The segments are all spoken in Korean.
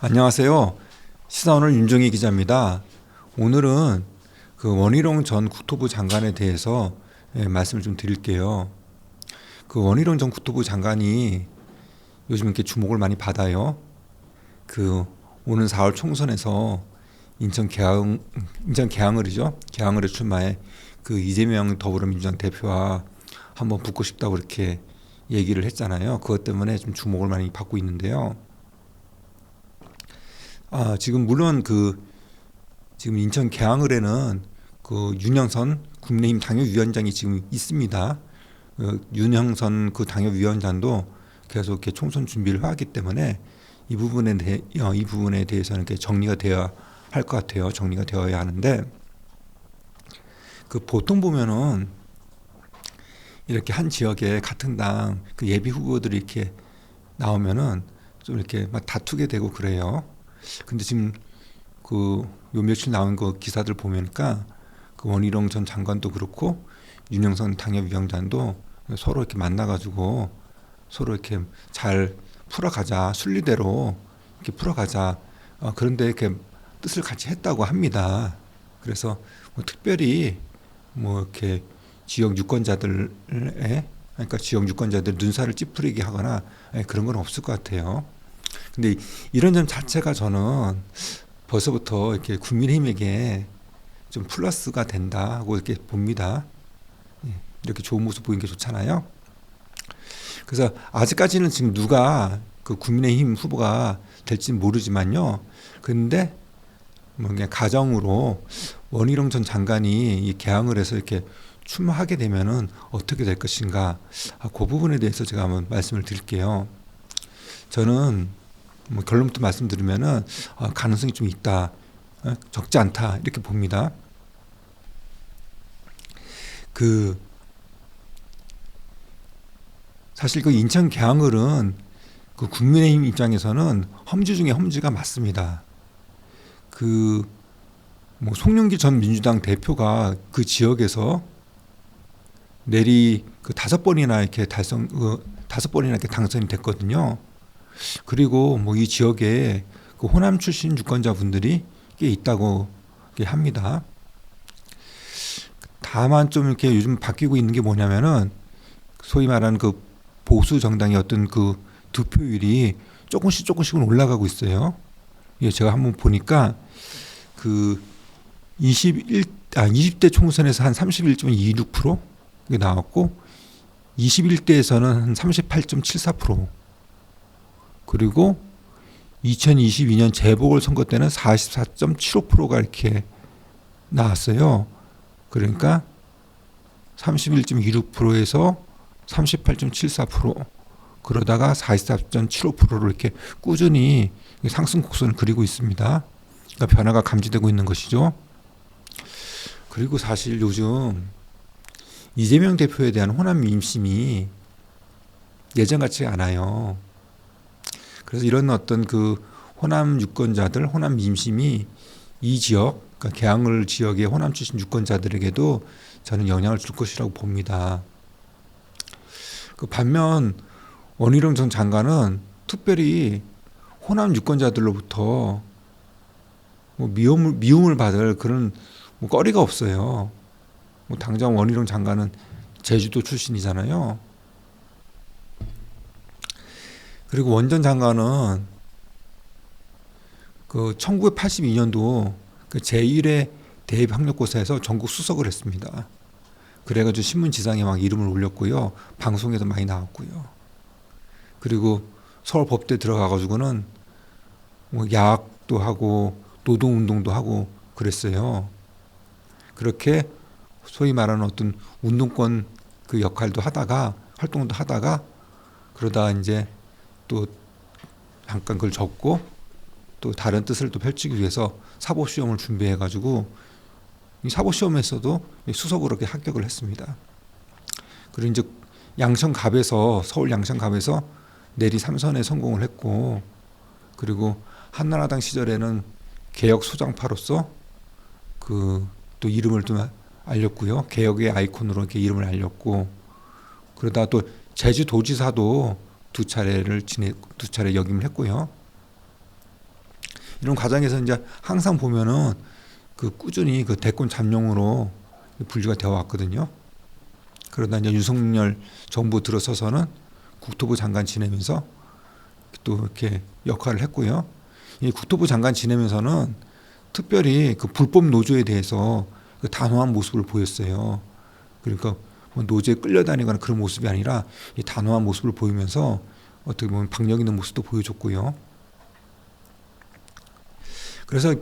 안녕하세요. 시사오늘 윤종희 기자입니다. 오늘은 그 원희룡 전 국토부 장관에 대해서 말씀을 좀 드릴게요. 그 원희룡 전 국토부 장관이 요즘 이렇게 주목을 많이 받아요. 그 오는 4월 총선에서 인천 계양을이죠. 계양을에 출마해 그 이재명 더불어민주당 대표와 한번 붙고 싶다고 이렇게 얘기를 했잖아요. 그것 때문에 좀 주목을 많이 받고 있는데요. 지금 물론 지금 인천 계양을에는 그 윤영선 국민의힘 당협위원장이 지금 있습니다. 윤영선 그 당협위원장도 계속 이렇게 총선 준비를 하기 때문에 이 부분에 대해서는 이렇게 정리가 되어야 할 것 같아요. 정리가 되어야 하는데 그 보통 보면은 이렇게 한 지역에 같은 당 그 예비 후보들이 이렇게 나오면은 좀 이렇게 막 다투게 되고 그래요. 근데 지금 요 며칠 나온 그 기사들 보니까 그 원희룡 전 장관도 그렇고 윤영선 당협위원장도 서로 이렇게 만나가지고 서로 이렇게 잘 풀어가자, 순리대로 이렇게 풀어가자. 그런데 이렇게 뜻을 같이 했다고 합니다. 그래서 뭐 특별히 뭐 이렇게 지역 유권자들의 그러니까 지역 유권자들 눈살을 찌푸리게 하거나 그런 건 없을 것 같아요. 근데 이런 점 자체가 저는 벌써부터 이렇게 국민의힘에게 좀 플러스가 된다 하고 이렇게 봅니다. 이렇게 좋은 모습 보이는 게 좋잖아요. 그래서 아직까지는 지금 누가 그 국민의힘 후보가 될지는 모르지만요. 근데 뭐 그냥 가정으로 원희룡 전 장관이 이 개항을 해서 이렇게 출마하게 되면은 어떻게 될 것인가. 그 부분에 대해서 제가 한번 말씀을 드릴게요. 저는 뭐 결론부터 말씀드리면은 가능성이 좀 있다, 적지 않다 이렇게 봅니다. 사실 그 인천 계양을은 그 국민의힘 입장에서는 험지 중에 험지가 맞습니다. 뭐 송영길 전 민주당 대표가 그 지역에서 내리 그 5번이나 이렇게 당선이 됐거든요. 그리고 뭐 이 지역에 그 호남 출신 유권자분들이 꽤 있다고 합니다. 다만 좀 이렇게 요즘 바뀌고 있는 게 뭐냐면은 소위 말하는 그 보수 정당의 어떤 그 득표율이 조금씩은 올라가고 있어요. 제가 한번 보니까 그 20대 총선에서 한 31.26% 나왔고 21대에서는 한 38.74%, 그리고 2022년 재보궐선거 때는 44.75%가 이렇게 나왔어요. 그러니까 31.26%에서 38.74%, 그러다가 44.75%로 이렇게 꾸준히 상승 곡선을 그리고 있습니다. 그러니까 변화가 감지되고 있는 것이죠. 그리고 사실 요즘 이재명 대표에 대한 호남 민심이 예전 같지 않아요. 그래서 이런 어떤 그 호남 유권자들, 호남 민심이 이 지역, 그러니까 계양을 지역의 호남 출신 유권자들에게도 저는 영향을 줄 것이라고 봅니다. 반면 원희룡 전 장관은 특별히 호남 유권자들로부터 뭐 미움을 받을 그런 뭐 거리가 없어요. 뭐 당장 원희룡 장관은 제주도 출신이잖아요. 그리고 원 전 장관은 그 1982년도 그 제1회 대입학력고사에서 전국 수석을 했습니다. 그래가지고 신문지상에 막 이름을 올렸고요. 방송에도 많이 나왔고요. 그리고 서울법대 들어가가지고는 뭐 야학도 하고 노동운동도 하고 그랬어요. 그렇게 소위 말하는 어떤 운동권 그 역할도 하다가 활동도 하다가 그러다 이제 또 잠깐 그걸 접고 또 다른 뜻을 또 펼치기 위해서 사법시험을 준비해가지고 이 사법시험에서도 수석으로 이렇게 합격을 했습니다. 그리고 이제 서울 양천갑에서 내리 3선에 성공을 했고, 그리고 한나라당 시절에는 개혁 소장파로서 또 이름을 좀 알렸고요. 개혁의 아이콘으로 이렇게 이름을 알렸고, 그러다 또 제주도지사도 두 차례 역임을 했고요. 이런 과정에서 이제 항상 보면은 그 꾸준히 그 대권 잠룡으로 분류가 되어 왔거든요. 그러다 이제 윤석열 정부 들어서서는 국토부 장관 지내면서 또 이렇게 역할을 했고요. 이 국토부 장관 지내면서는 특별히 그 불법 노조에 대해서 그 단호한 모습을 보였어요. 그러니까 뭐 노조에 끌려다니거나 그런 모습이 아니라 이 단호한 모습을 보이면서 어떻게 보면 박력 있는 모습도 보여줬고요. 그래서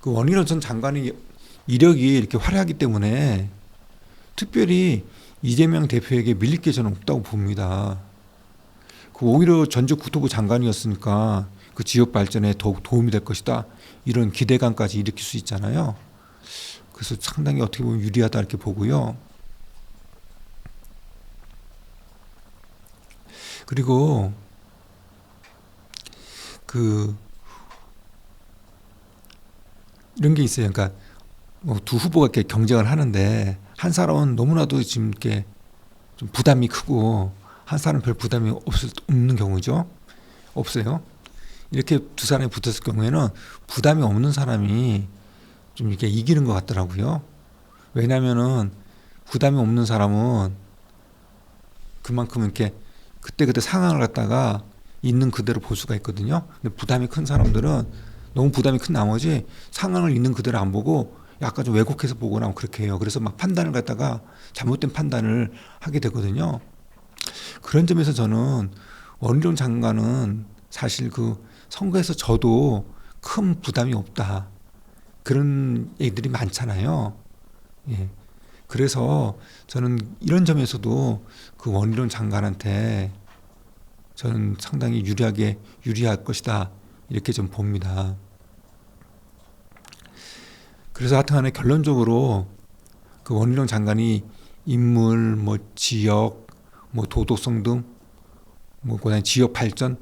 그 원희룡 전 장관의 이력이 이렇게 화려하기 때문에 특별히 이재명 대표에게 밀릴 게 저는 없다고 봅니다. 그 오히려 전직 국토부 장관이었으니까 그 지역 발전에 더욱 도움이 될 것이다. 이런 기대감까지 일으킬 수 있잖아요. 그래서 상당히 어떻게 보면 유리하다 이렇게 보고요. 그리고 그 이런 게 있어요. 그러니까 뭐 두 후보가 이렇게 경쟁을 하는데 한 사람은 너무나도 지금 이렇게 좀 부담이 크고 한 사람은 별 부담이 없는 경우죠. 없어요. 이렇게 두 사람이 붙었을 경우에는 부담이 없는 사람이 좀 이렇게 이기는 것 같더라고요. 왜냐하면은 부담이 없는 사람은 그만큼 이렇게 그때그때 상황을 갖다가 있는 그대로 볼 수가 있거든요. 근데 부담이 큰 사람들은 너무 부담이 큰 나머지 상황을 있는 그대로 안 보고 약간 좀 왜곡해서 보거나 그렇게 해요. 그래서 막 판단을 갖다가 잘못된 판단을 하게 되거든요. 그런 점에서 저는 원희룡 장관은 사실 그 선거에서 져도 큰 부담이 없다. 그런 얘기들이 많잖아요. 예. 그래서 저는 이런 점에서도 그 원희룡 장관한테 저는 상당히 유리할 것이다. 이렇게 좀 봅니다. 그래서 하여튼간에 결론적으로 그 원희룡 장관이 인물, 뭐 지역, 뭐 도덕성 등, 뭐 그다음에 지역 발전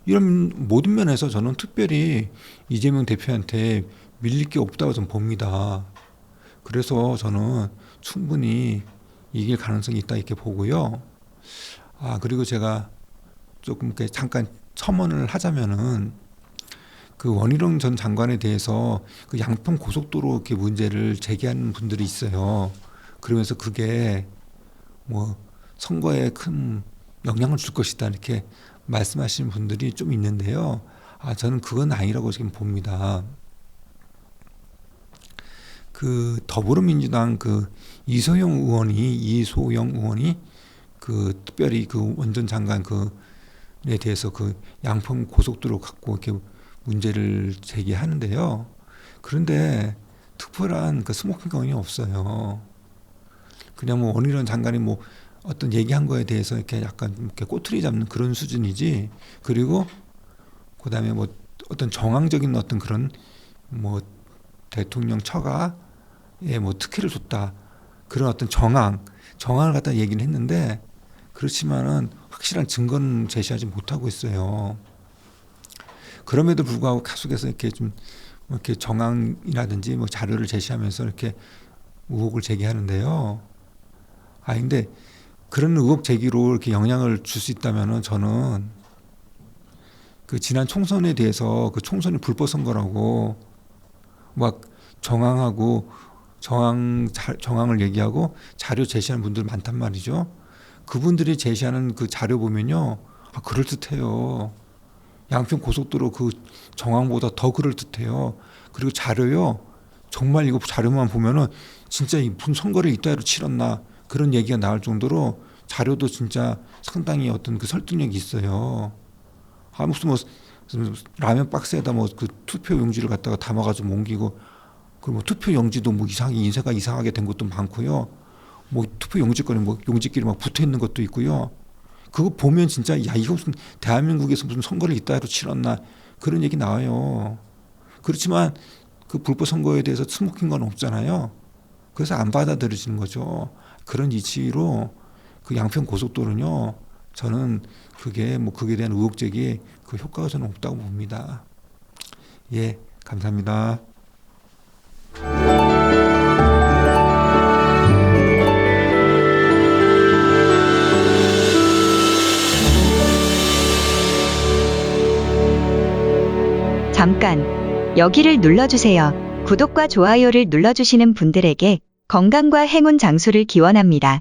이런 모든 면에서 저는 특별히 이재명 대표한테 밀릴 게 없다고 좀 봅니다. 그래서 저는 충분히 이길 가능성이 있다 이렇게 보고요. 그리고 제가 조금 이렇게 잠깐 첨언을 하자면은 그 원희룡 전 장관에 대해서 그 양평 고속도로 이렇게 문제를 제기하는 분들이 있어요. 그러면서 그게 뭐 선거에 큰 영향을 줄 것이다 이렇게 말씀하시는 분들이 좀 있는데요. 저는 그건 아니라고 지금 봅니다. 그 더불어민주당 그 이소영 의원이 그 특별히 그 원전 장관 그에 대해서 그 양평 고속도로 갖고 이렇게 문제를 제기하는데요. 그런데 특별한 그 스모킹 건이 없어요. 그냥 뭐 원희룡 장관이 뭐 어떤 얘기한 거에 대해서 이렇게 약간 이렇게 꼬투리 잡는 그런 수준이지. 그리고 그다음에 뭐 어떤 정황적인 어떤 그런 뭐 대통령 처가에 뭐 특혜를 줬다. 그런 어떤 정황을 갖다 얘기를 했는데 그렇지만은 확실한 증거는 제시하지 못하고 있어요. 그럼에도 불구하고 계속해서 이렇게 좀 이렇게 정황이라든지 뭐 자료를 제시하면서 이렇게 의혹을 제기하는데요. 근데 그런 의혹 제기로 이렇게 영향을 줄 수 있다면은 저는 그 지난 총선에 대해서 그 총선이 불법 선거라고 막 정황을 얘기하고 자료 제시하는 분들 많단 말이죠. 그분들이 제시하는 그 자료 보면요, 그럴듯해요. 양평 고속도로 그 정황보다 더 그럴듯해요. 그리고 자료요, 정말 이거 자료만 보면은 진짜 무슨 선거를 이따위로 치렀나 그런 얘기가 나올 정도로 자료도 진짜 상당히 어떤 그 설득력이 있어요. 무슨 뭐 라면 박스에다 뭐 그 투표 용지를 갖다가 담아가지고 옮기고, 그리고 뭐 투표 용지도 뭐 인쇄가 이상하게 된 것도 많고요. 뭐 투표 용지거리 뭐 용지끼리 막 붙어 있는 것도 있고요. 그거 보면 진짜 이거 무슨 대한민국에서 무슨 선거를 이따위로 치렀나 그런 얘기 나와요. 그렇지만 그 불법 선거에 대해서 스모킹 건 없잖아요. 그래서 안 받아들여지는 거죠. 그런 이치로 그 양평 고속도로는요, 저는 그게 대한 의혹 제기에 그 효과가 저는 없다고 봅니다. 예, 감사합니다. 잠깐 여기를 눌러주세요. 구독과 좋아요를 눌러주시는 분들에게 건강과 행운 장수를 기원합니다.